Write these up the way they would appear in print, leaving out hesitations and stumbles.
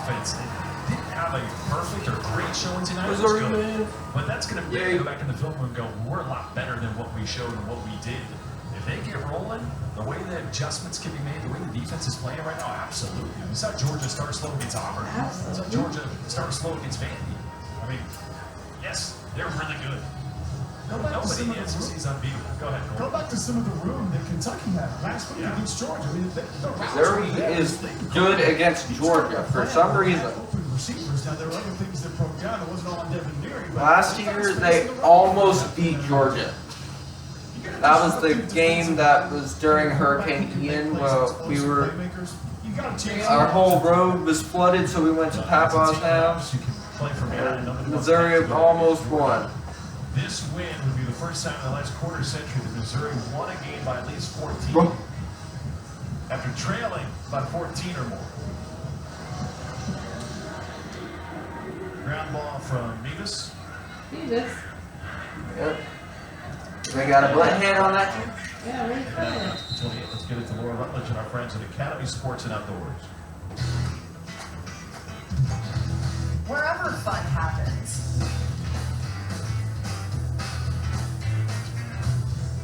offense didn't have a perfect or great showing tonight. It was good. But that's going to make you go back in the film and go, we're a lot better than what we showed and what we did. If they get rolling, the way the adjustments can be made, the way the defense is playing right now, absolutely. We saw Georgia start slow against Auburn. We saw Georgia start slow against Vandy. I mean, yes, they're really good. Nobody in the SEC is unbeatable. Go ahead, Cole. Go back to some of the room that Kentucky had last week against Georgia. I mean, Missouri is good against Georgia for some reason. Now, there are other things that broke down. It wasn't all on Devin Leary. Last year, they almost beat Georgia. That was the game that was during Hurricane Ian. Well, our whole road was flooded, so we went to Papa's house. And Missouri almost won. This win would be the first time in the last quarter century that Missouri won a game by at least 14 after trailing by 14 or more. Ground ball from Nevis. Yep. They got a butt head on that. Yeah, really good. 28. Let's get it to Laura Rutledge and our friends at Academy Sports and Outdoors. Wherever fun happens,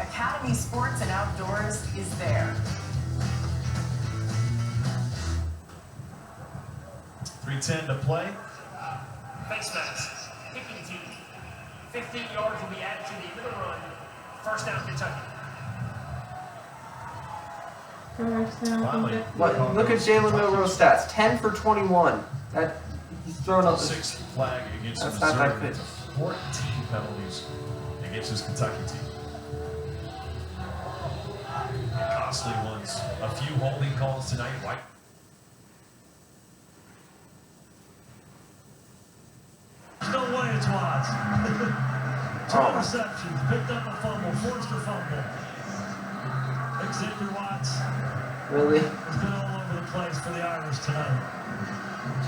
Academy Sports and Outdoors is there. 3:10 to play. Face mask, kicking team. 15 yards will be added to the end of the run. First down, Kentucky. Look at Jalen Milroe's stats. 10 for 21. He's thrown up. Sixth flag against That's Missouri. not that good. 14 penalties against this Kentucky team. And costly ones. A few holding calls tonight. White. No way it's Watts. Two interceptions, picked up a fumble, forced a fumble. Xavier Watts Really? has been all over the place for the Irish tonight.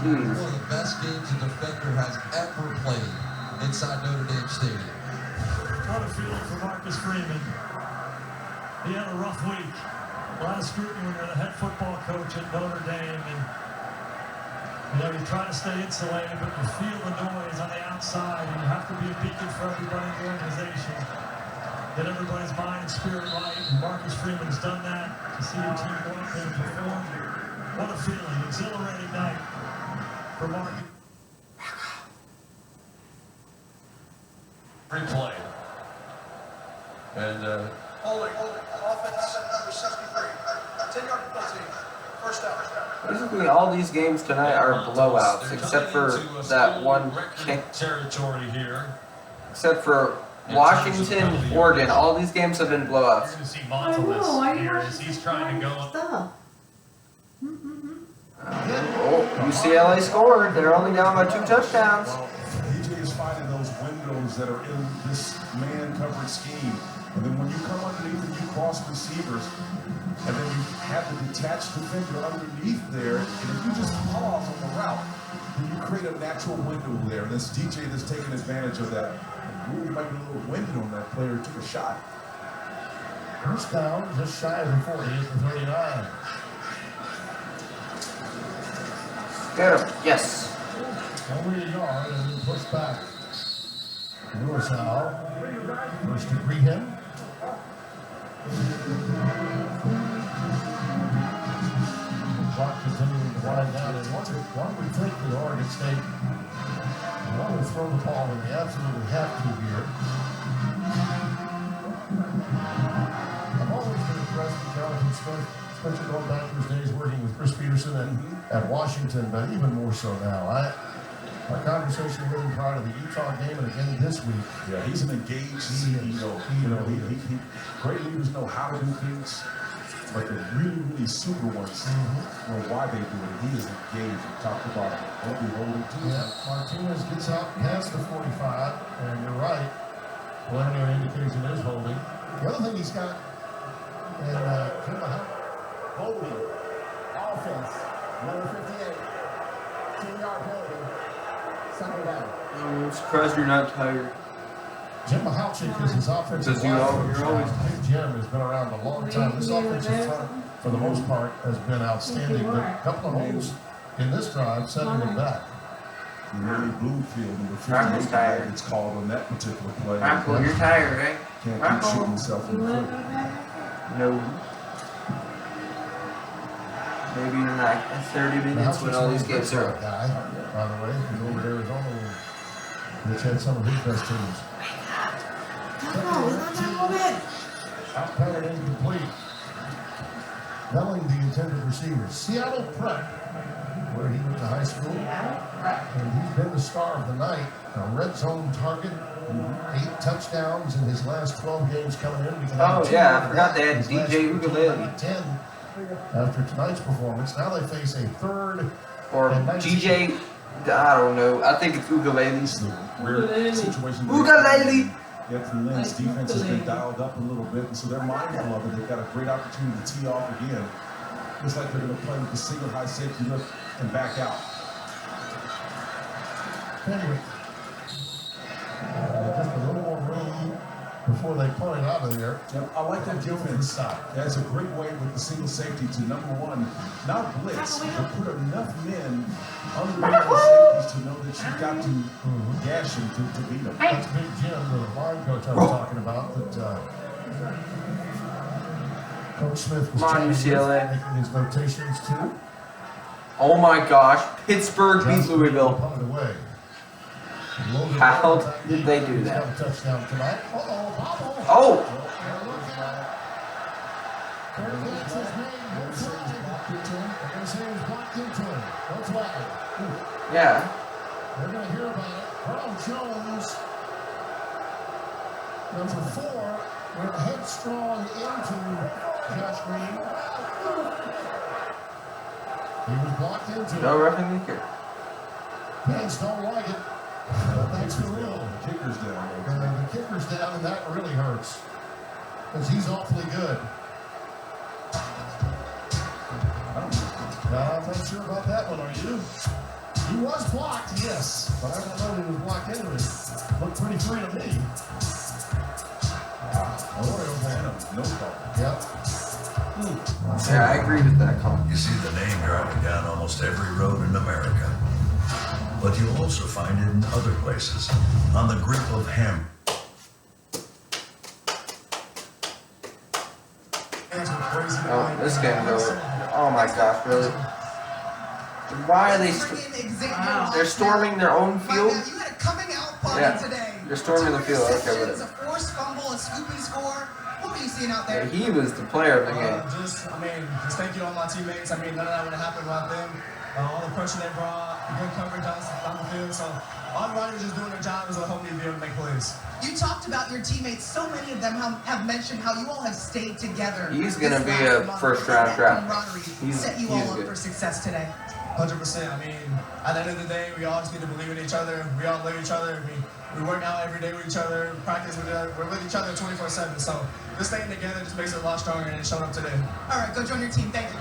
Jeez. One of the best games a defender has ever played inside Notre Dame Stadium. What a feeling for Marcus Freeman. He had a rough week. A lot of scrutiny when you're the head football coach at Notre Dame, and you try to stay insulated, but you feel the noise on the outside, and you have to be a beacon for everybody in the organization. Get everybody's mind and spirit right, and Marcus Freeman's done that. To see your team go out there and perform, what a feeling, exhilarating night for Marcus. Replay. And Holding. Offense number 63. 10-yard penalty. First down. Basically, all these games tonight are blowouts, except for that one kick. Territory here. Except for Washington, Oregon. All these games have been blowouts. You're going to see I know, Montelis here as he's trying to go. Stuff. Oh, UCLA scored. They're only down by 2 touchdowns. AJ is finding those windows that are in this man-covered scheme. And then when you come underneath and you cross receivers, and then you have the detached defender underneath there, and if you just pause on the route, then you create a natural window there. And this DJ that's taking advantage of that. And really might be a little winded on that player who took a shot. First down, just shy of the 40 at the 39. Get him. Yes. Only a yard and then push back. Nursau, first to greet him. The clock continuing to wind down, and one would think the Oregon State want to throw the ball, and they absolutely have to here. I've always been impressed with Jonathan Smith, especially going back to his days working with Chris Peterson at Washington, but even more so now. Our conversation with him prior to the Utah game and again this week. Yeah, he's an engaged CEO. Great leaders know how to do things, but the really super ones know why they do it. He is engaged. We talked about what we holding to. Yeah, Martinez gets out past the 45, and you're right. Preliminary indication is holding. The other thing he's got, and Holding. Offense. Number 58. 10-yard penalty. Second down. I'm surprised you're not tired. Jim Mahalchik is his offensive Because you're always Big Jim has been around a long time. This offensive front, for the most part, has been outstanding. But a couple of holes in this drive, sending them back. Really Bloomfield, number Rocco's 58, tired. gets called on that particular play. Rocco, you're tired, right? Can't keep Rocco. shooting himself in the foot. No. Maybe in like 30 minutes when all these games are up. Guy, by the way, he's over at Arizona, which had some of his best teams. Outpowered incomplete. Belling the intended receiver. Seattle Prep, where he went to high school. And he's been the star of the night. A red zone target. 8 touchdowns in his last 12 games coming in. Oh, yeah, I forgot they had His last DJ 13 Ukulele. 10 after tonight's performance. Now they face a third Or and 19. GJ, I don't know. I think it's Ukulele. It's a weird situation. Ukulele! Anthony Lynn's defense has been dialed up a little bit, and so they're mindful of it. They've got a great opportunity to tee off again. Looks like they're going to play with the single high safety look and back out. Anyway, just a little more room before they pull it out of there. Yep, I like that defense. That's a great way with the single safety to, number one, not blitz, but put enough men underneath the safeties to know that you've got to gash them to beat them. That's Big Jim, the line coach I was talking about, that Coach Smith was Come on, chatting with, UCLA. making his notations too. Oh my gosh. Pittsburgh beat Johnson Louisville. punted away. Logan How Martin, did they do he's that? got a touchdown tonight. Uh-oh, bobble. Oh! They're gonna say it was blocked into him. That's why. Yeah. They're going to hear about it. Carl Jones, number 4, went headstrong into Josh Green. He was blocked into No it. roughing the kicker. Fans don't like it, but that's the real. The kicker's down. The kicker's down, and that really hurts because he's awfully good. I'm not sure about that one, are you? He was blocked, yes, but I don't know if he was blocked anyway. Looked pretty free to me. Oriole Phantom, no call. Yep. Yeah, I agree with that call. You see the name driving down almost every road in America. But you'll also find it in other places. On the grip of ham. Oh, this game's over. Oh my gosh, really? Why are they... They're storming their own field? You had a coming out party Yeah. today. They're storming the field. Okay, Interceptions, whatever. a forced fumble, a scooping score. What were you seeing out Yeah, there? he was the player of the game. Just thank you all my teammates. None of that would have happened without them. All the pressure they brought, good coverage down the field. So all the runners just doing their job is what helped me to be able to make plays. You talked about your teammates. So many of them have mentioned how you all have stayed together. He's gonna this be last a month. first-round That draft. camaraderie set you He's all up good. for success today. 100%. At the end of the day, we all just need to believe in each other. We all love each other. We work out every day with each other, practice with each other. We're with each other 24/7. So just staying together just makes it a lot stronger, and it showed up today. All right, go join your team. Thank you.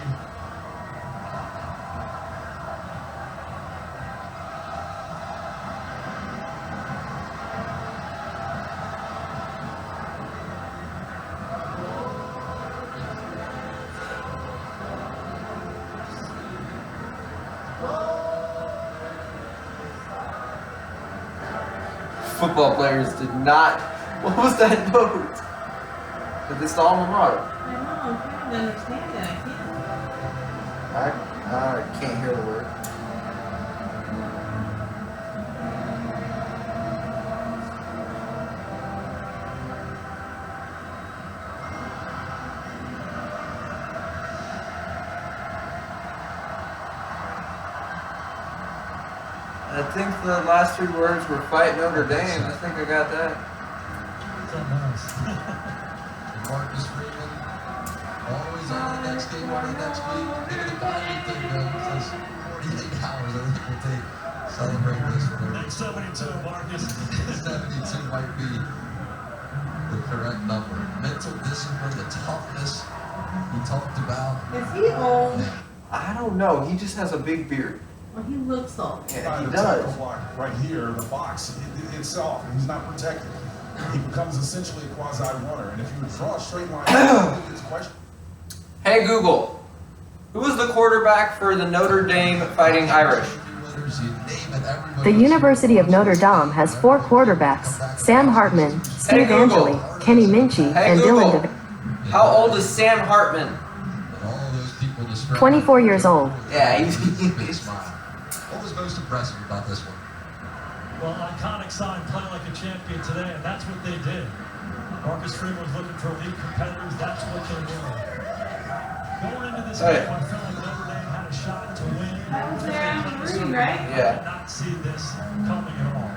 Football players did not... What was that note? But this is alma mater. I know, I'm trying to understand it. I can't. I can't hear the word. I think the last 3 words were fight Notre Dame. I think I got that. Marcus Freeman, always on the next game or the next week. Maybe the binding thing says 48 hours. I think we'll take celebrate this for their Next 72, Marcus. 72 might be the correct number. Mental discipline, the toughness he talked about. Is he old? I don't know. He just has a big beard. Well, he looks old. Yeah, By he the does. tackle block right here, the box, it's off. He's not protected. He becomes essentially a quasi runner. And if you would draw a straight line, it's a question. Hey Google, Who is the quarterback for the Notre Dame Fighting Irish? The University of Notre Dame has 4 quarterbacks: Sam Hartman, Steve Google. Angeli, Kenny Minchie, Hey and Google, Dylan DeVay. how old is Sam Hartman? 24 years old. Yeah, he's Big smile. What was most impressive about this one? Well, iconic sign, play like a champion today, and that's what they did. Marcus Freeman was looking for elite competitors. That's what they were. Going into this game, I felt like Notre Dame had a shot to win. That was there on the green, right? Yeah. I did not see this coming at all.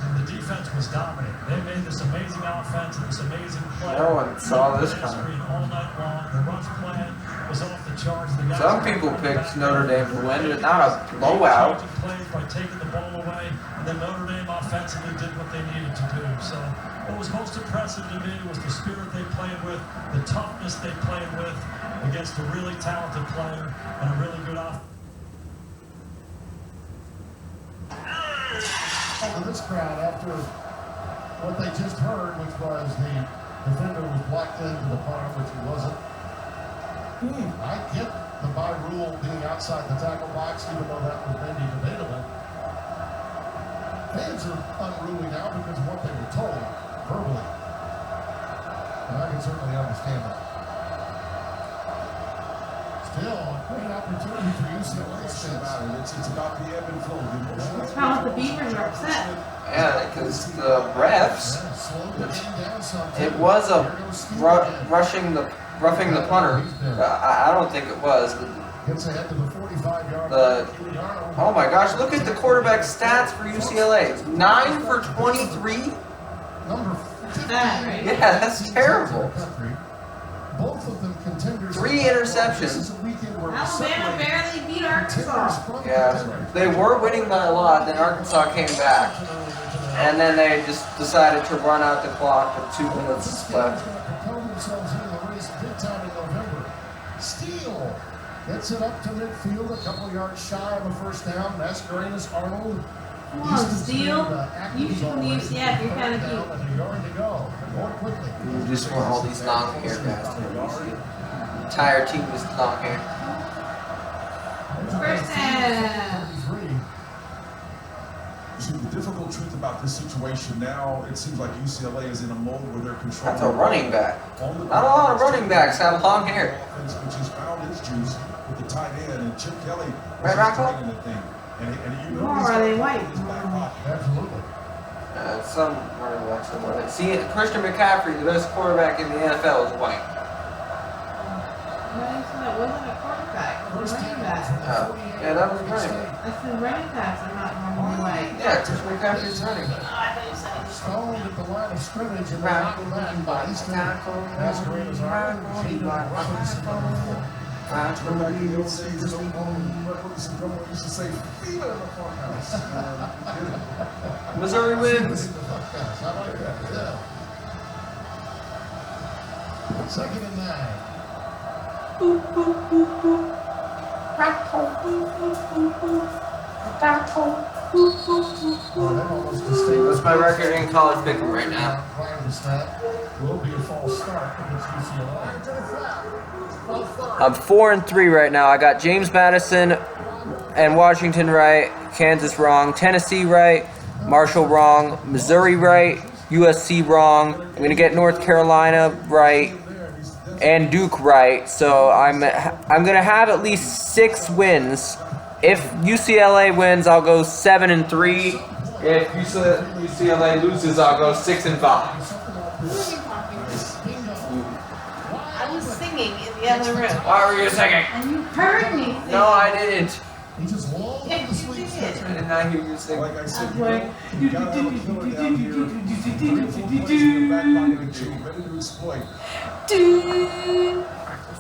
And the defense was dominant. They made this amazing offense and this amazing play. No one saw this coming. coming. All night long. The rush plan was off the charts. The guys Some people picked Notre Dame to win, but not a blowout. Plays by taking the ball away, and then Notre Dame offensively did what they needed to do. So what was most impressive to me was the spirit they played with, the toughness they played with against a really talented player and a really good offense. To this crowd after what they just heard, which was the defender was blocked into the punter, which he wasn't. I get the by rule being outside the tackle box, even though that was maybe debatable. Fans are unruly now because of what they were told verbally. And I can certainly understand that. Still, a great opportunity for UCLA. It's about the ebb and flow. That's how the Beavers are upset. Yeah, because the refs, it was a roughing the punter. I don't think it was. Gets ahead to the 45-yard line. Oh my gosh, look at the quarterback stats for UCLA. 9 for 23? Number 50. Yeah, that's terrible. Both of them contenders. 3 interceptions. This is a weekend where Alabama barely beat Arkansas. Yeah, they were winning by a lot, then Arkansas came back. And then they just decided to run out the clock with 2 minutes left. Propel themselves into the race big time in November. Steele gets it up to midfield, a couple yards shy of a first down. Mascarenas Arnold. Come on, Steele. You should from UCF. You're kind of cute. And a yard to go. More quickly. You just want all these long hair guys to UCF. Entire team is long hair. First down. See, the difficult truth about this situation now, it seems like UCLA is in a mode where they're controlling. That's a running back. Not a lot of running backs have long hair. Which has found its juice with the tight end, and Chip Kelly Right, Rocco? the thing. And you know, Or are they white? Absolutely. Some running backs are white. See, Christian McCaffrey, the best quarterback in the NFL, is white. No, that wasn't a quarterback. It was a running back. Oh, yeah, that was running back. I said running backs are not normally white. Yeah, Christian McCaffrey's running back. Stoned at the line of scrimmage and then out the back by Easton. Mascarenas Arnold. Jaden Robinson number 4. Back in the old days, Robinson Drummond used to say, "Fever in the farmhouse." Missouri wins. I like that. Yeah. Second and 9. What's my record in college pick'em right now? Will be a false start against UCLA. I'm 4-3 right now. I got James Madison and Washington right, Kansas wrong, Tennessee right, Marshall wrong, Missouri right, USC wrong. I'm gonna get North Carolina right and Duke right. So I'm gonna have at least 6 wins. If UCLA wins, I'll go 7-3. If UCLA loses, I'll go 6-5. I was singing in the other room. Why were you singing? And you heard me sing. No, I didn't. He just lulled Yeah, the you sleep did. session. I did not hear you sing. Like I said, I'm you like, gotta have a killer down here. 3 or 4 plays in your back pocket that you're ready to exploit.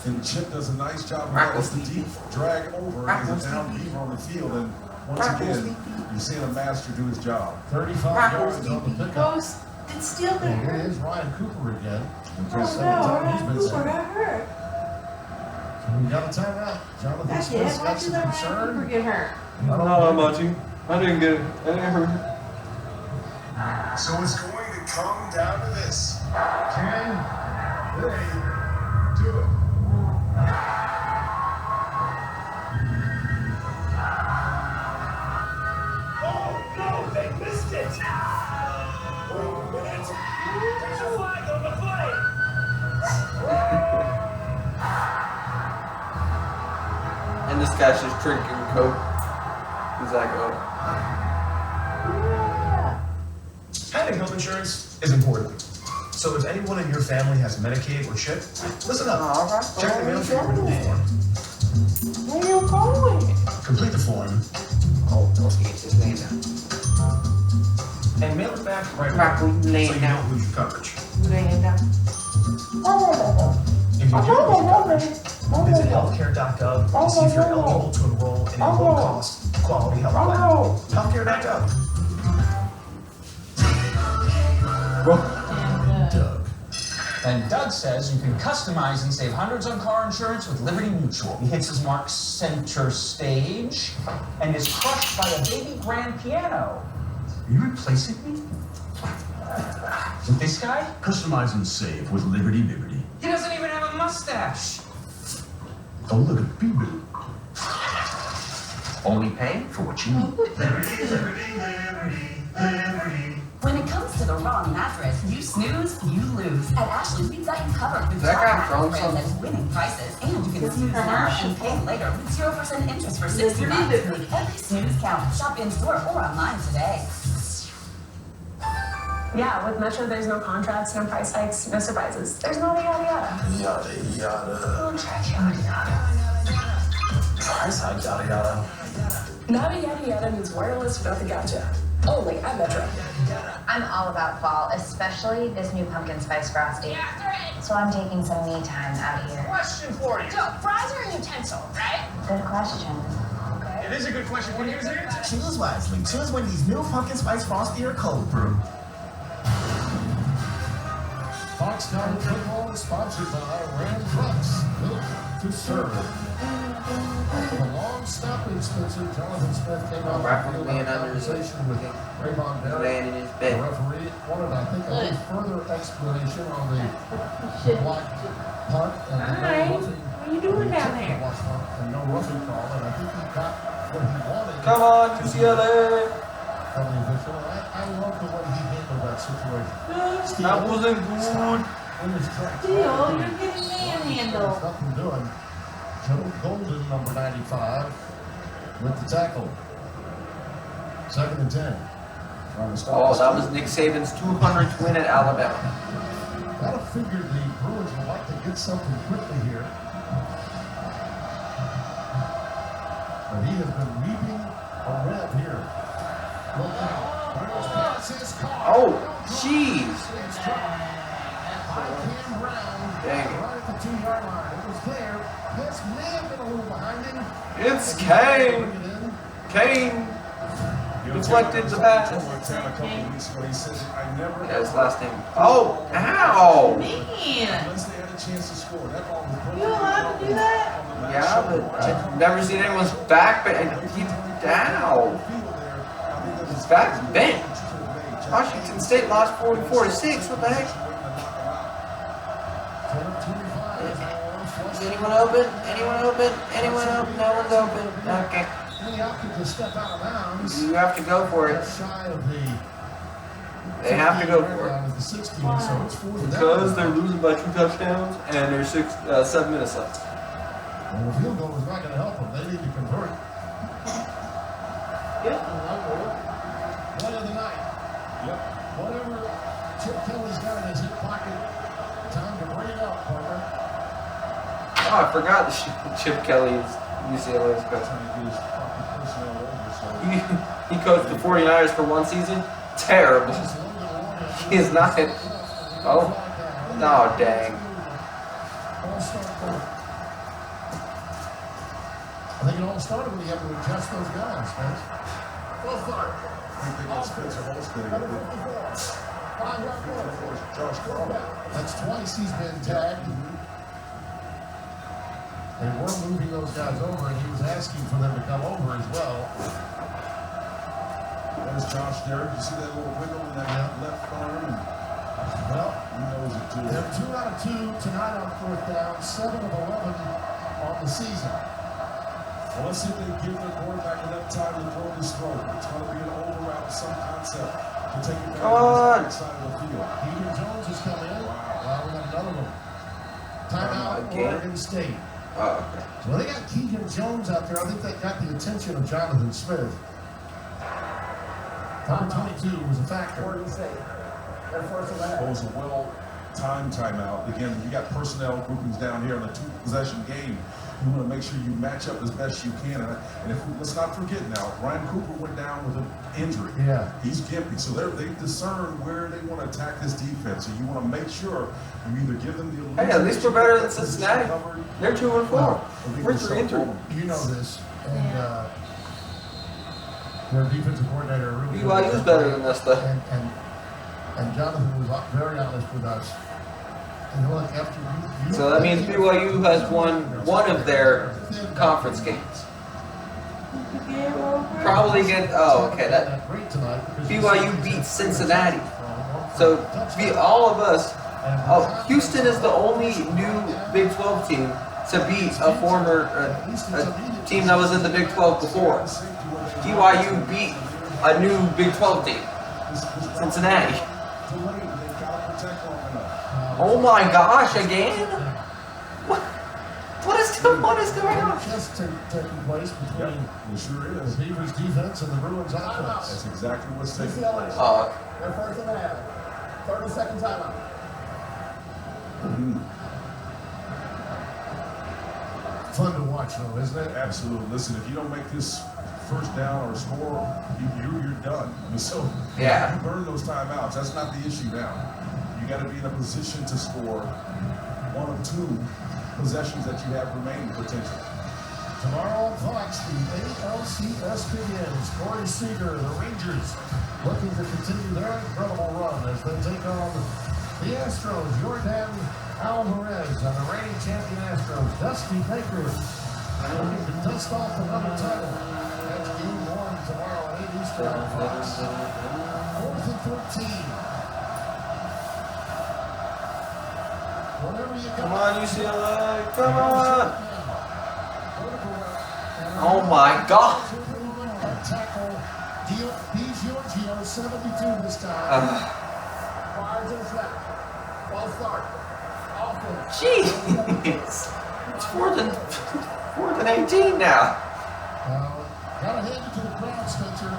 And Chip does a nice job of that. It's the deep drag over. He's a down beaver on the field. And once again, you're seeing a master do his job. 35 yards on the pickup. Did Steele get And here hurt? is Ryan Cooper again. Oh The no, second time he's Ryan been Cooper sacked. got hurt. So we got a timeout. Jonathan That's it. Smith's Why'd got you some let Ryan concern. Cooper get hurt? I don't know. Munchie. I didn't get it. I didn't hurt. So it's going to come down to this. Can they do it? Giants. And this guy's just drinking Coke. Who's that go? Having health insurance is important. So if anyone in your family has Medicaid or CHIP, listen up. Check the mail for your renewal form. Where you going? Complete the form. Oh, those games is laying down. And mail it back right Crap, away. we laying So you down. don't lose your coverage. Laying down. If you do lose your coverage, visit healthcare.gov to see if you're eligible to enroll in a low-cost, quality health plan. Healthcare.gov. Doug. And Doug says you can customize and save hundreds on car insurance with Liberty Mutual. He hits his mark center stage and is crushed by a baby grand piano. Are you replacing me? With this guy? Customize and save with Liberty Liberty. He doesn't even have a mustache. Oh, look at Boo-Boo. Only pay for what you need. Liberty, Liberty, Liberty, Liberty. When it comes to the wrong mattress, you snooze, you lose. At Ashley, we've got you covered with That guy top from mattress brand that's winning prices. And you can snooze now and pay later with 0% interest for 60 months. Make every snooze count. Shop in-store or online today. Yeah, with Metro, there's no contracts, no price hikes, no surprises. There's no yada yada. Yada, yada. Contract yada yada. Price hike, yada, yada. Nada yada yada means wireless without the gotcha. Only at Metro. I'm all about fall, especially this new pumpkin spice frosty. So I'm taking some me time out here. Question for you. So, fries are a utensil, right? Good question. It is a good question. What is it? Choose wisely. Choose Wendy's new pumpkin spice frosty or cold brew. Fox College football is sponsored by Ram Trucks, built to serve. After the long stopping Spencer, Jonathan Smith came out Right and laying had a under his conversation with Rayvon Bell. laying in his The bed. referee wanted, I think, a little further explanation on the block punt and the Hi. no roughing. What are you doing down there? And no roughing call, and I think he got what he wanted. Come on, UCLA. From the official. I love the way he handled that situation. That wasn't good. In his track. Still, you're getting manhandled. There's nothing doing. Joe Golden, number 95, with the tackle. 2nd and 10. Oh, that was Nick Saban's 200th win at Alabama. Gotta figure the Bruins would like to get something quickly here. But he has been reaping a rev here. Look out. Bruins pass is caught. Oh, jeez. By Cam Brown. Dang it. Right at the 2-yard line. It was there. This may have been a little behind him. It's Kane. Kane deflected the pass. Yeah, his last name. Oh, ow. Man, Unless they had a chance to score. That ball was you allowed to do that? Yeah, but I've never seen anyone's back, but he's down. His back's bent. Washington State lost 44-6. What the heck? Is anyone open? Anyone open? Anyone open? No one's open. Okay. And the option to step out of bounds. You have to go for it. Shy of the They have to go for it. of the 16, so it's 4 Because they're losing by 2 touchdowns and there's 7 minutes left. Well, the field goal is not going to help them. They need to convert. Play of the night. Yep. Whatever Chip Kelly's got in his hip pocket, time to bring it up, partner. Oh, I forgot that Chip Kelly is UCLA's coach. He coached the 49ers for 1 season. Terrible. He is not. Oh. No, dang. I think it all started when you have to adjust those guys, Spence. Full start. That's twice he's been tagged. They were moving those guys over, and he was asking for them to come over as well. There's Josh Derrick. You see that little wiggle in that left arm? Well, he knows it too. They're 2 out of 2 tonight on 4th down, 7 of 11 on the season. Well, let's see if they give their quarterback enough time to throw this throw. It's going to be an over route of some concept. to take advantage Come on. of the side of the field. Keegan Jones has come in. Wow, we got another one. Timeout, Again? Oregon State. Oh, okay. So when they got Keegan Jones out there, I think that got the attention of Jonathan Smith. Number 22 was a factor. It was a well-timed timeout. Again, you got personnel groupings down here in a two-possession game. You want to make sure you match up as best you can. And if let's not forget now, Ryan Cooper went down with an injury. Yeah. He's gimpy. So they discern where they want to attack this defense. So you want to make sure you either give them the Hey, at least we're better than Cincinnati. They're 2-4. Well, We're 3-3. You know this. And their defensive coordinator really BYU's better than us, though. And Jonathan was very honest with us. And look, after you So that means BYU has won one of their conference games. Probably against. Oh, okay. That BYU beat Cincinnati. So all of us. Oh, Houston is the only new Big 12 team to beat a former a team that was in the Big 12 before. BYU beat a new Big 12 team, Cincinnati. Oh my gosh, again? What is going on? Just taking place between It sure is. the Beavers defense and the Bruins offense. That's exactly what's taking place. Their first and a half. 30-second timeout. Fun to watch, though, isn't it? Absolutely. Listen, if you don't make this first down or score, you're done. So Yeah. you burn those timeouts. That's not the issue now. You got to be in a position to score one of two possessions that you have remaining potentially. Tomorrow on Fox, the ALCS begins. Corey Seager, the Rangers, looking to continue their incredible run as they take on the Astros. Jordan Alvarez and the reigning champion Astros. Dusty Baker looking to dust off another title. That's game one tomorrow at 8 Eastern on Fox. 4th and 13. Whatever you got. Come on, UCLA. Come on. Oh my God. Tackle DiGiorgio, 72 this time. Fires in snap. Ball start. Offense. Jeez. It's 4th and 18 now. Gotta hand it to the crowd, Spencer.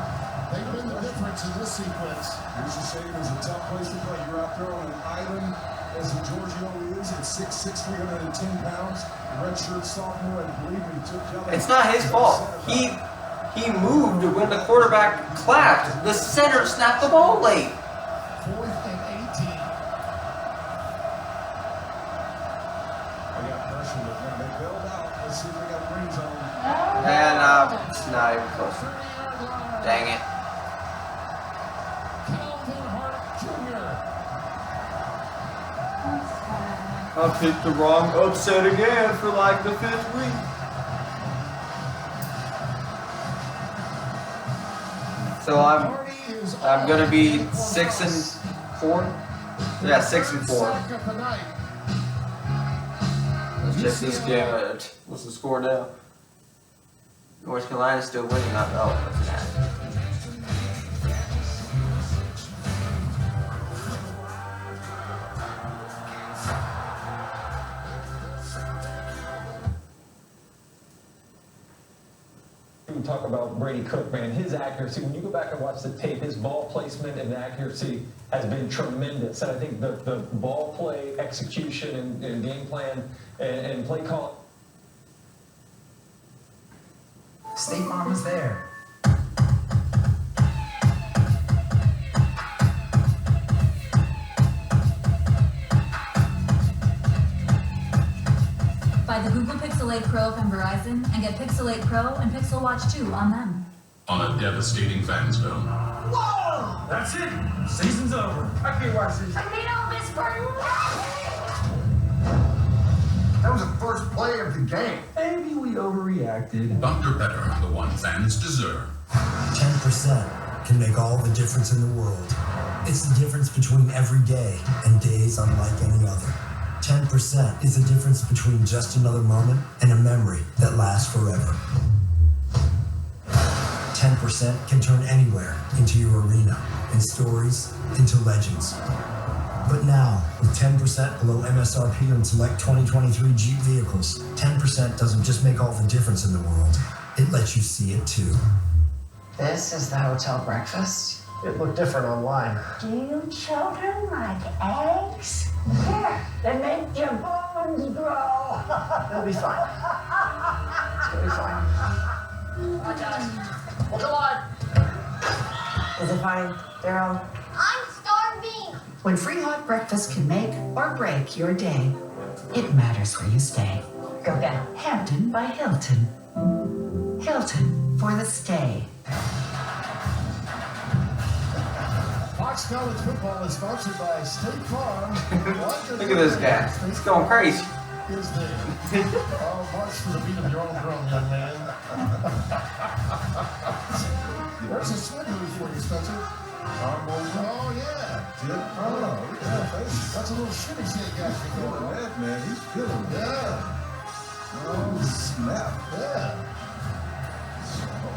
They've been the difference in this sequence. Here's the stadium. It's a tough place to play. You're out there on an island as the Giorgio is at 6'6", 310 pounds. Redshirt sophomore, and believe me, took Kelly. It's not his fault. He moved when the quarterback clapped. The center snapped the ball late. 4th and 18. They got pressure with them. They bailed out. Let's see if they got rings on them. And it's not even close. Dang it. Calvin Hart Jr. I picked the wrong upset again for like the 5th week. So I'm gonna be 6-4. Yeah, 6-4. Let's check this game. What's the score now? North Carolina's still winning. Not that's an We talk about Brady Cook, man, his accuracy, when you go back and watch the tape, his ball placement and accuracy has been tremendous. And I think the ball play, execution, and game plan and play call. State Farm is there. Buy the Google Pixel 8 Pro from Verizon and get Pixel 8 Pro and Pixel Watch 2 on them. On a devastating fans film. Whoa! That's it. Season's over. I can't watch this. I need all this for That was the first play of the game. Maybe we overreacted. Dr. Better, the one fans deserve. 10% can make all the difference in the world. It's the difference between every day and days unlike any other. 10% is the difference between just another moment and a memory that lasts forever. 10% can turn anywhere into your arena and stories into legends. But now, with 10% below MSRP on select 2023 Jeep vehicles, 10% doesn't just make all the difference in the world, it lets you see it too. This is the hotel breakfast. It looked different online. Do you children like eggs? Yeah, they make your bones grow. It'll be fine. It's gonna be fine. Well, come on. is it fine, Daryl? I'm starving. When free hot breakfast can make or break your day, it matters where you stay. Go down. Hampton by Hilton. Hilton for the stay. Fox College Football is sponsored by State Farm. Look at this guy. He's going crazy. Is there? Oh, march to the beat of your own drum, young man. There's a swing move for you, Spencer. Oh, yeah. Oh, yeah. That's a little shimmy shake action going on. That man, he's feeling it. Yeah. Oh, snap. Yeah.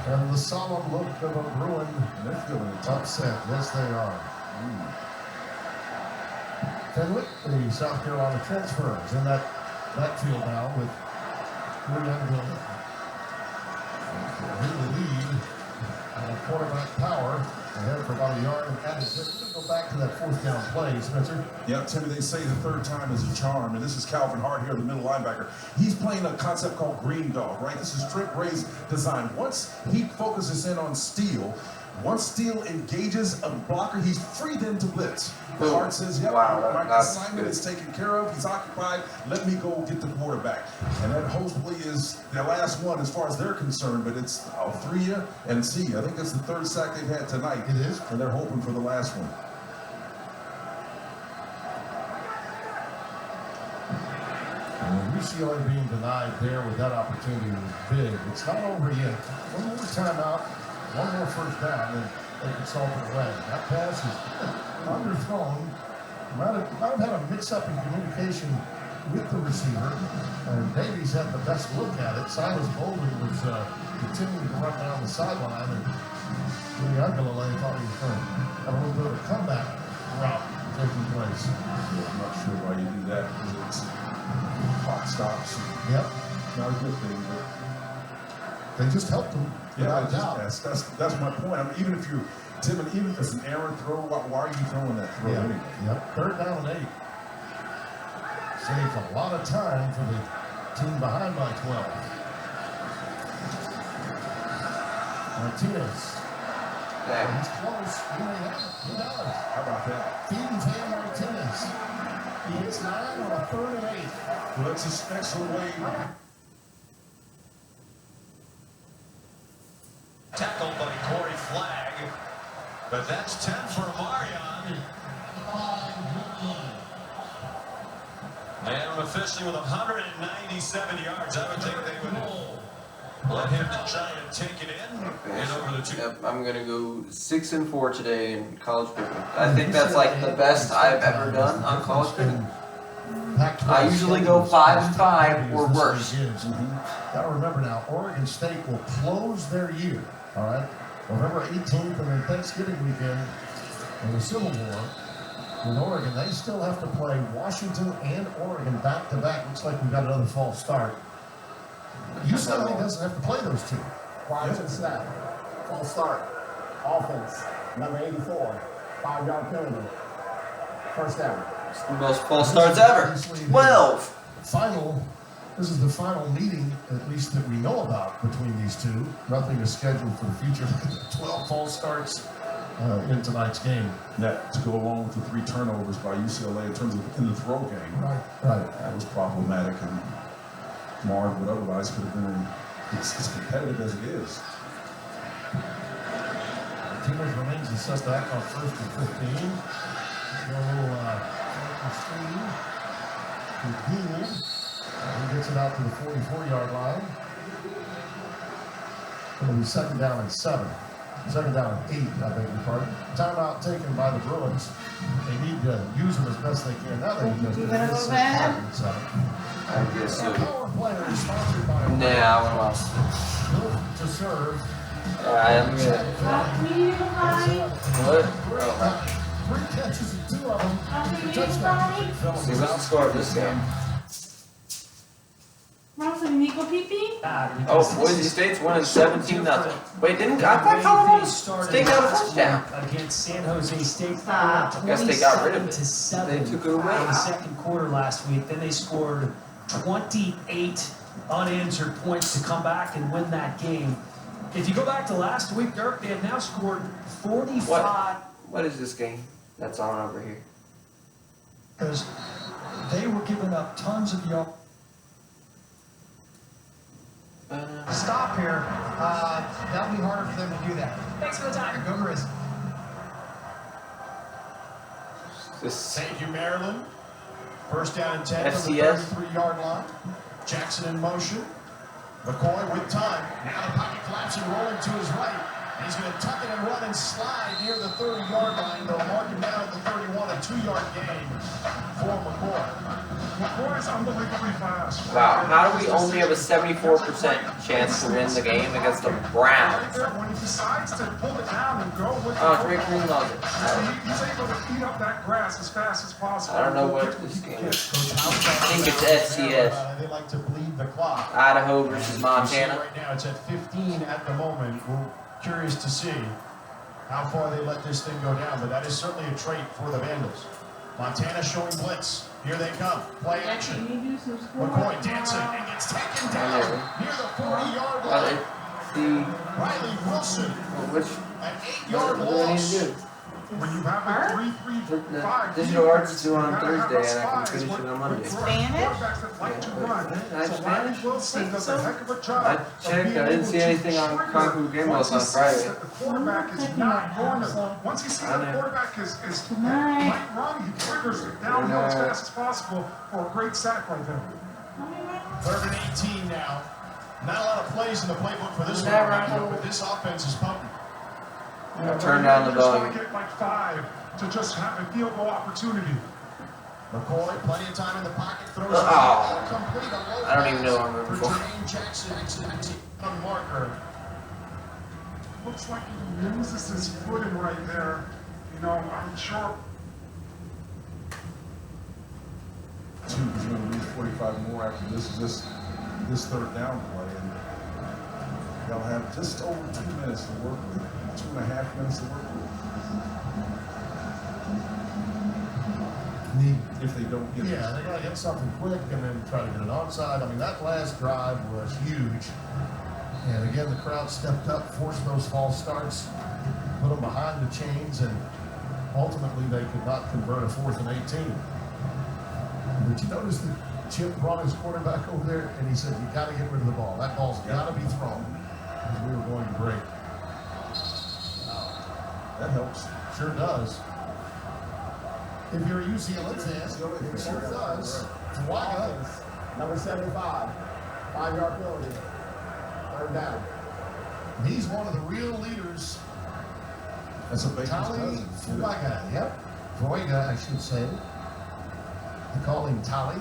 And the solemn look of a ruined They're feeling it. upset. Yes, they are. Fenwick, the South Carolina transfer, is in that backfield now with Lee Youngville. Really lead and quarterback power. Ahead for about a yard and added. We're going to go back to that fourth down play, Spencer. Yeah, Timmy, they say the third time is a charm, and this is Calvin Hart here, the middle linebacker. He's playing a concept called Green Dog, right? This is Trent Bray's design. Once he focuses in on Steele, once Steele engages a blocker, he's free then to blitz. The Hart says, yeah, my assignment is taken care of. He's occupied. Let me go get the quarterback. And that hopefully is their last one as far as they're concerned, but it's I'll 3 and see. I think that's the third sack they've had tonight. It is. And they're hoping for the last one. And UCLA being denied there with that opportunity was big. It's not over yet. One more timeout, one more first down, and they can solve it away. That pass is underthrown. Might have had a mix-up in communication with the receiver. And Davies had the best look at it. Silas Bowling was continuing to run down the sideline, and Lee Youngville thought he was going to have a little bit of a comeback route taking place. Yeah, I'm not sure why you do that, because it's clock stops. Yep. Not a good thing, but they just helped him. yeah, that's my point. I mean, even if you're Tim, and even if it's an errant throw, why are you throwing that throw anyway? Yep. Third down and 8. Saves a lot of time for the team behind by 12. Martinez. He's close. He may have it. He does. How about that? Feed and Taylor Martinez. He hits 9 on a 3rd and 8. Well, that's an excellent way. Tackled by Corey Flagg, but that's 10 for Marion. And officially with 197 yards, I would think they would let him try and take it in over the 2. Yep, I'm gonna go 6-4 today in college cricket. I think that's like the best I've ever done on college cricket. I usually go 5-5 or worse. Got to remember now, Oregon State will close their year. All right, November 18th, and then Thanksgiving weekend in the Civil War in Oregon. They still have to play Washington and Oregon back to back. Looks like we've got another false start. UCLA doesn't have to play those two. Prior to the snap, false start, offense, number 84, 5-yard penalty, first down. It's the most false starts ever. 12. This is the final meeting, at least that we know about, between these two. Nothing is scheduled for the future. 12 false starts in tonight's game. That to go along with the 3 turnovers by UCLA in terms of in the throw game. Right. That was problematic, and Marv would otherwise could have been as competitive as it is. Martinez remains in set back on 1st and 15. A little screen to Gould. He gets it out to the 44-yard line. It'll be 2nd down and 7. 2nd down and 8, I beg your pardon. Timeout taken by the Bruins. They need to use them as best they can. Now they need to use them. I guess so. Power play is sponsored by Nah, I lost. Built to serve I am good. What? Oh, 3 catches and 2 of them. see, what's the score of this game? Nico Pipi? Oh, Boise State's winning 17-0. Wait, didn't I thought Colorado State got a touchdown? Against San Jose State. I guess they got rid of it. 27 They took it away. in the second quarter last week. Then they scored 28 unanswered points to come back and win that game. If you go back to last week, Dirk, they have now scored 45. What is this game that's on over here? Because they were giving up tons of yards. Stop here. That'll be harder for them to do that. Thanks for the time. Go Grizz. Thank you, Maryland. First down and 10 from the FCS. 33-yard line. Jackson in motion. McCoy with time. Now the pocket collapsing, rolling to his right. And he's going to tuck it and run and slide near the 30-yard line. They'll mark him down at the 31, a 2-yard gain for McCoy. McCoy is unbelievably fast. Wow, how do we only have a 74% chance to win the game against the Browns? When he decides to pull it down and go with Oh, Drake Green loves it. he's able to eat up that grass as fast as possible. I don't know what this game is. I think it's FCS. They like to bleed the clock. Idaho versus Montana. Right now it's at 15 at the moment. We're curious to see how far they let this thing go down, but that is certainly a trait for the Vandals. Montana showing blitz. Here they come. Play action. McCoy dancing and gets taken down near the 40-yard line. Riley Wilson. An 8-yard loss. When you have a 3-3-5, Digital Arts is due on Thursday, and I can finish it on Monday. Spanish? Wilson does a heck of a job. I checked. I didn't see anything on Kung Fu Game Balls on Friday. The quarterback is not going to. Once he sees the quarterback is might run, he triggers it downhill as fast as possible for a great sack right there. 3rd and 18 now. Not a lot of plays in the playbook for this one, but this offense is pumping. Turn down the Just want volume. to get like 5 to just have a field goal opportunity. McCoy, plenty of time in the pocket, throws it complete. I don't even know what I'm moving for. Jermaine Jackson on marker. Looks like he loses his footing right there. You know, I'm sure. He's going to lose 45 more after this 3rd down play, and they'll have just over 2 minutes to work with. 2.5 minutes to work with. If they don't get Yeah, they gotta get something quick and then try to get it onside. I mean, that last drive was huge. And again, the crowd stepped up, forced those false starts, put them behind the chains, and ultimately they could not convert a 4th and 18. But you notice that Chip brought his quarterback over there and he said, you gotta get rid of the ball. That ball's gotta be thrown because we were going to break. That helps. Sure does. If you're a UCLA fan, it sure does. Tawaga, number 75, 5-yard penalty. 3rd down. He's one of the real leaders. That's a big Tali Fuaga, yep. Fuaga, I should say. They call him Tali.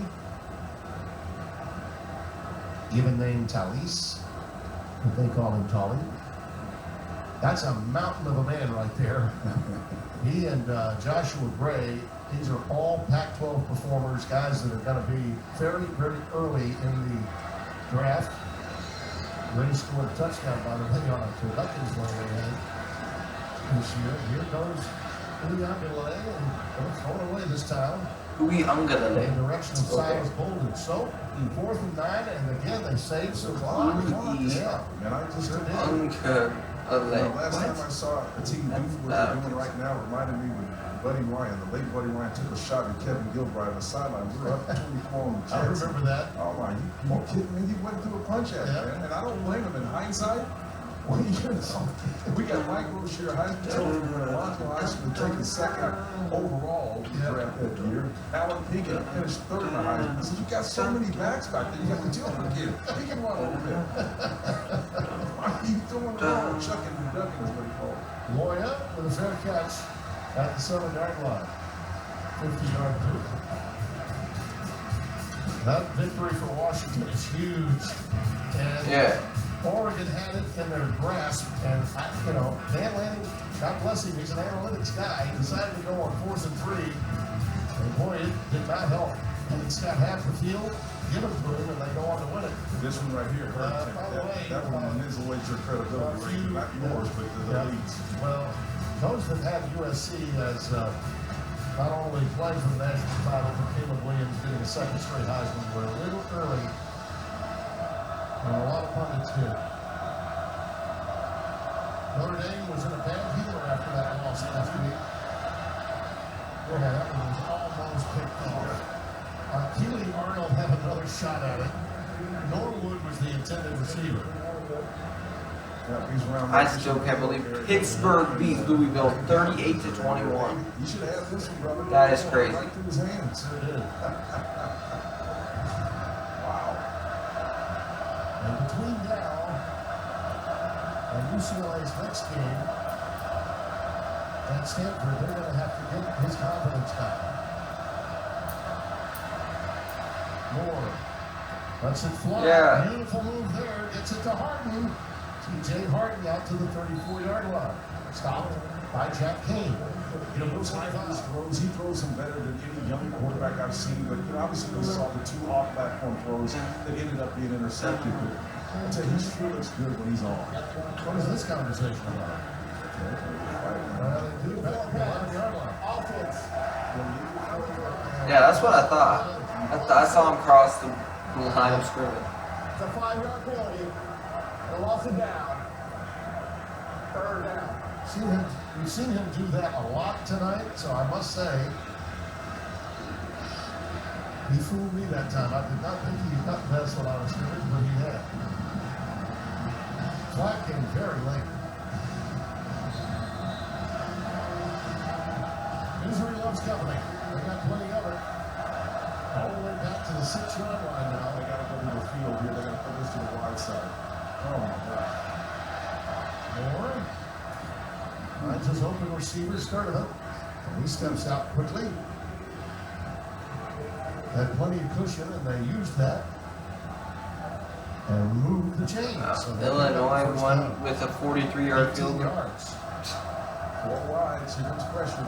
Given name Talis, but they call him Tali. That's a mountain of a man right there. He and Joshua Gray, these are all Pac-12 performers, guys that are going to be very, very early in the draft. Gray scored a touchdown, by the way, on a Turduckins one they had this year. Here goes Uliangale, and they'll throw it away this time. Uliangale. In the direction of Silas Bolden. So, 4th and 9, and again, they saved some clock. Yeah. Man, I just sure did. last time I saw a team do what they're doing right now reminded me when Buddy Ryan, the late Buddy Ryan, took a shot at Kevin Gilbride on the sideline. We were up 24 on the Jets. I remember that. Oh my, you kidding me? He went through a punch at him, man. And I don't blame him in hindsight. Well, you know, we got Mike Rozier, Heisman Trophy winner, Lonzo Iceman taking 2nd overall draft that year. Alan Pekin finished 3rd in the Heisman. So you got so many backs back there. You got the children kid. He can run a little bit. He's doing it all. Chucking and ducking is what he called it. Loya with a fair catch at the 7-yard line. 50-yard punt. That victory for Washington is huge. And Oregon had it in their grasp, and Dan Lanning, God bless him, he's an analytics guy. He decided to go on 4th and 3, and boy, it did not help. And it's got half the field given to him, and they go on to win it. This one right here, by the way, that one insulates your credibility, right? Not yours, but the league's. Well, those that had USC as not only playing for the national title, but Caleb Williams getting a second straight Heisman were a little early. And a lot of pundits did. Notre Dame was in a bad healer after that loss last week. Yeah, that one was almost picked off. Keely Arnold had another shot at it. Norwood was the intended receiver. I still can't believe Pittsburgh beat Louisville 38-21. You should have this one, brother. That is crazy. Right through his hands. Sure did. Wow. And between now and UCLA's next game at Stanford, they're going to have to get his confidence back. Moore lets it fly. Yeah. Beautiful move there. Gets it to Harden. T.J. Harden out to the 34-yard line. Stopped by Jack Kane. Those high-fly throws, he throws them better than any young quarterback I've seen. But obviously we saw the 2 off-platform throws that ended up being intercepted. But I'll tell you, he sure looks good when he's on. What is this conversation about? They do better than the 11-yard line. Offense. Yeah, that's what I thought. I saw him cross the line of scrimmage. It's a 5-yard penalty. They lost it down. 3rd down. We've seen him do that a lot tonight, so I must say, he fooled me that time. I did not think he got past the line of scrimmage, but he had. Flag came very late. Misery loves company. They got plenty of it. All the way back to the 6-yard line now. They got to go to the field here. They got to put this to the wide side. Oh, my God. Moore finds his open receiver, started up, and he steps out quickly. Had plenty of cushion, and they used that and moved the chains. So Illinois won with a 43-yard field goal. 4 wide, so there's pressure.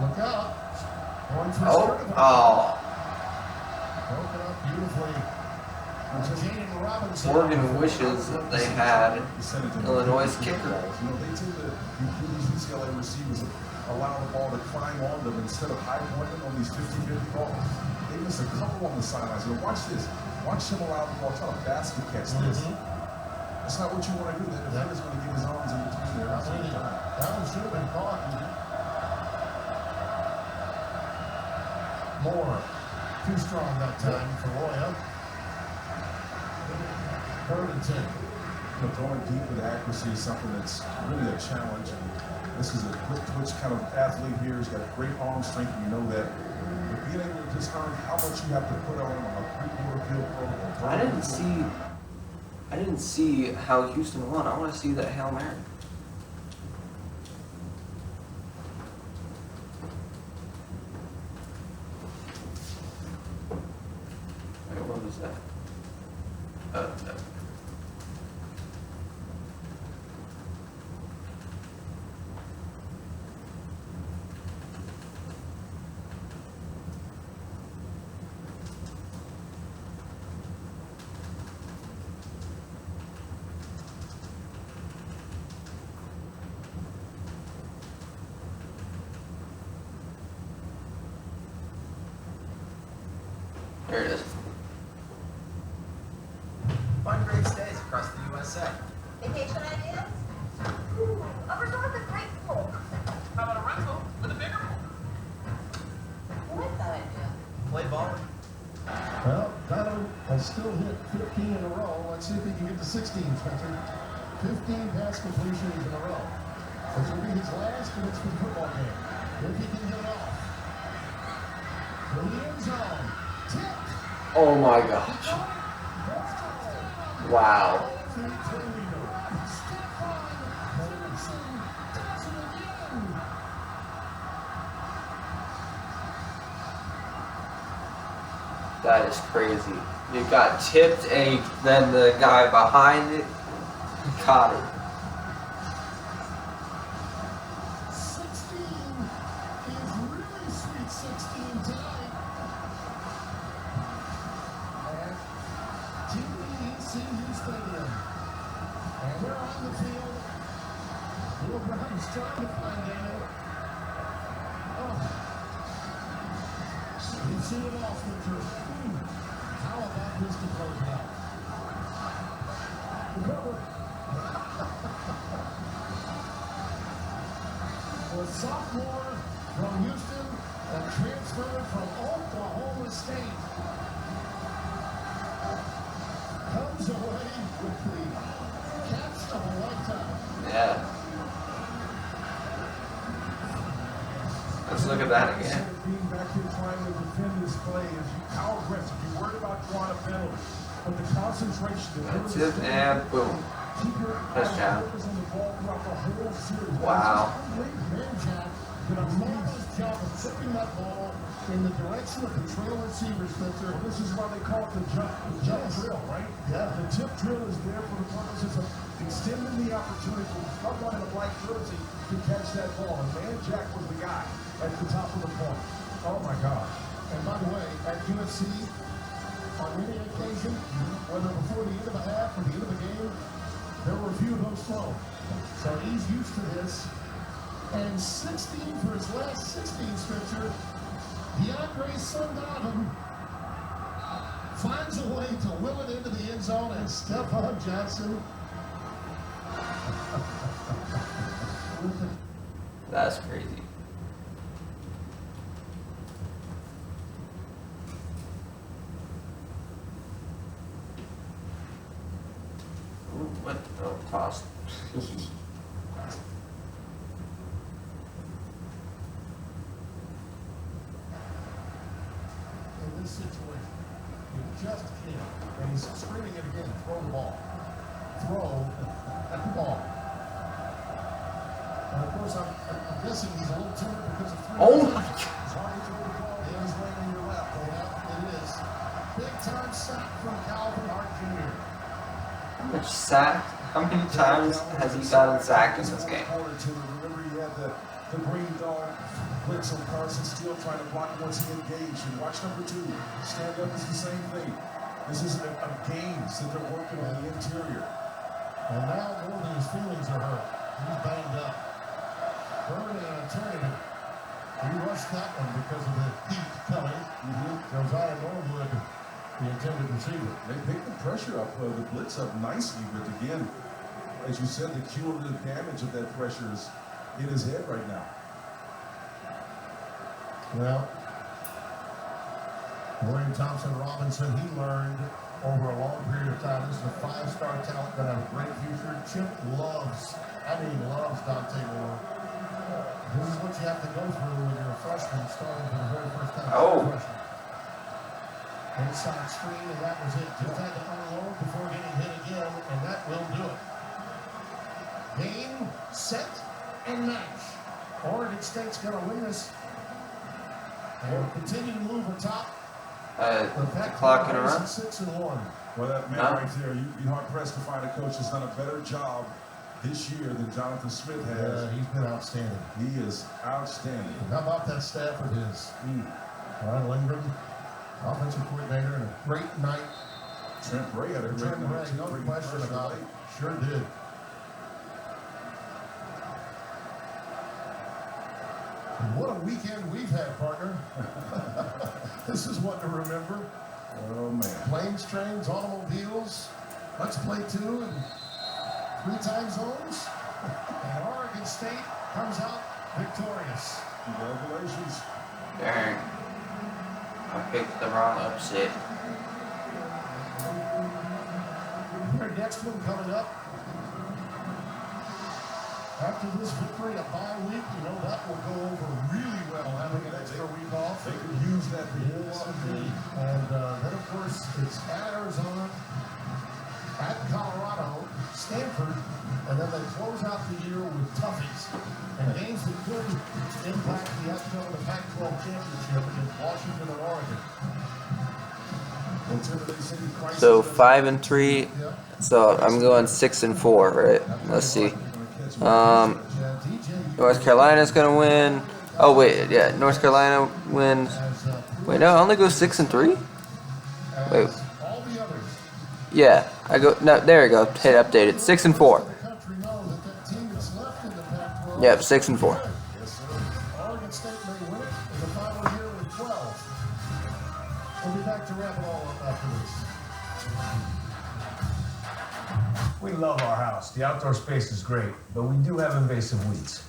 Look out. Going for Oh. Broken up beautifully. Jaden Robinson. Oregon wishes that they had Illinois' kicker. They tend to, these UCLA receivers allow the ball to climb on them instead of high pointing on these 50-50 balls. They miss a couple on the sidelines. Watch this. Watch him allow the ball, try to basket catch this. That's not what you want to do. That defender's going to get his arms in between there. That one should have been caught. Moore. Too strong that time for Loya. 3rd and 10. Throwing deep with accuracy is something that's really a challenge. This is a quick twitch kind of athlete here. He's got great arm strength, and you know that. But being able to just learn how much you have to put on him on a 3-quarter field program. I didn't see how Houston won. I want to see that Hail Mary. Wait, what was that? No. There it is. Fun great stays across the USA. Vacation ideas? A resort with great pool. How about a rental with a bigger pool? I like that idea. Play ball. Well, Dono has still hit 15 in a row. Let's see if he can get to 16, Spencer. 15 pass completions in a row. This will be his last Phoenixford football game. If he can get it off. To the end zone. Oh my gosh. Wow. That is crazy. It got tipped, and then the guy behind it caught it. 16 is really sweet 16 tonight. At TVECU Stadium. And we're on the field. Will Brown's trying to find Daniel. Oh. You see it all, Spencer. How about this to close it out? Recover. The sophomore from Houston and transferred from Oklahoma State comes away with the catch of a lifetime. Yeah. Let's look at that again. Being back here trying to defend this play is how aggressive. You worried about drawing a penalty, but the concentration. That's it, and boom. Touchdown. Wow. Did a marvelous job of tripping that ball in the direction of the trail receiver, Spencer. This is why they call it the jump drill, right? Yeah. The tip drill is there for the purposes of extending the opportunity for someone in a black jersey to catch that ball. And Man Jack was the guy at the top of the point. Oh my God. And by the way, at UFC, on many occasions, whether before the end of a half or the end of a game, there were a few of those thrown. So he's used to this. And 16 for his last 16, Spencer. DeAndre Sundonovan finds a way to will it into the end zone, and Stephon Johnson. That's crazy. Ooh, what? Oh, tossed. In this situation, you just can't. And he's screaming it again. Throw the ball. Throw the ball. And of course, I'm guessing he's a little timid because of three. Oh my God. It's hard to throw the ball. It is laying in your lap. Yeah, it is. Big time sack from Calvin Hart Jr. How much sacked? How many times has he gotten sacked in this game? Remember, he had the green dog blitz on Carson Steele trying to block once he engaged. And watch number 2. Stand up is the same thing. This is a games that they're working on the interior. And now more than his feelings are hurt. He's banged up. Burning an alternative. He rushed that one because of the heat coming. Josiah Norwood, the intended receiver. They picked the pressure up, the blitz up nicely, but again, as you said, the cumulative damage of that pressure is in his head right now. Well, William Thompson Robinson, he learned over a long period of time. This is a 5-star talent that has a great future. Chip loves Dante Moore. This is what you have to go through when you're a freshman starting for the very first time. Inside screen, and that was it. Just had to unload before getting hit again, and that will do it. Game, set, and match. Oregon State's going to win this. And will continue to move atop. Clock in a row. 6-1. Well, that man right there, you'd be hard pressed to find a coach that's done a better job this year than Jonathan Smith has. Yeah, he's been outstanding. He is outstanding. And how about that staff of his? Ryan Lindgren, offensive coordinator, and a great night. Trent Bray had a great night. No question about it. Sure did. And what a weekend we've had, partner. This is what to remember. Oh, man. Planes, trains, automobiles. Let's play 2 and 3 time zones. And Oregon State comes out victorious. Congratulations. Dang. I picked the wrong upset. Our next one coming up. After this victory, a bye week, you know, that will go over really well, having an extra week off. They could use that for years. And then, of course, it's at Arizona, at Colorado, Stanford, and then they close out the year with toughies and games that could impact the outcome of the Pac-12 championship against Washington and Oregon. So 5-3. So I'm going 6-4, right? Let's see. North Carolina's gonna win. Oh wait, yeah, North Carolina wins. Wait, no, I only go 6-3. Wait. Yeah, I go. No, there we go. Hit updated. 6-4. Yep, 6-4. Oregon State may win it in the final year with 12. We'll be back to wrap it all up after this. We love our house. The outdoor space is great, but we do have invasive weeds.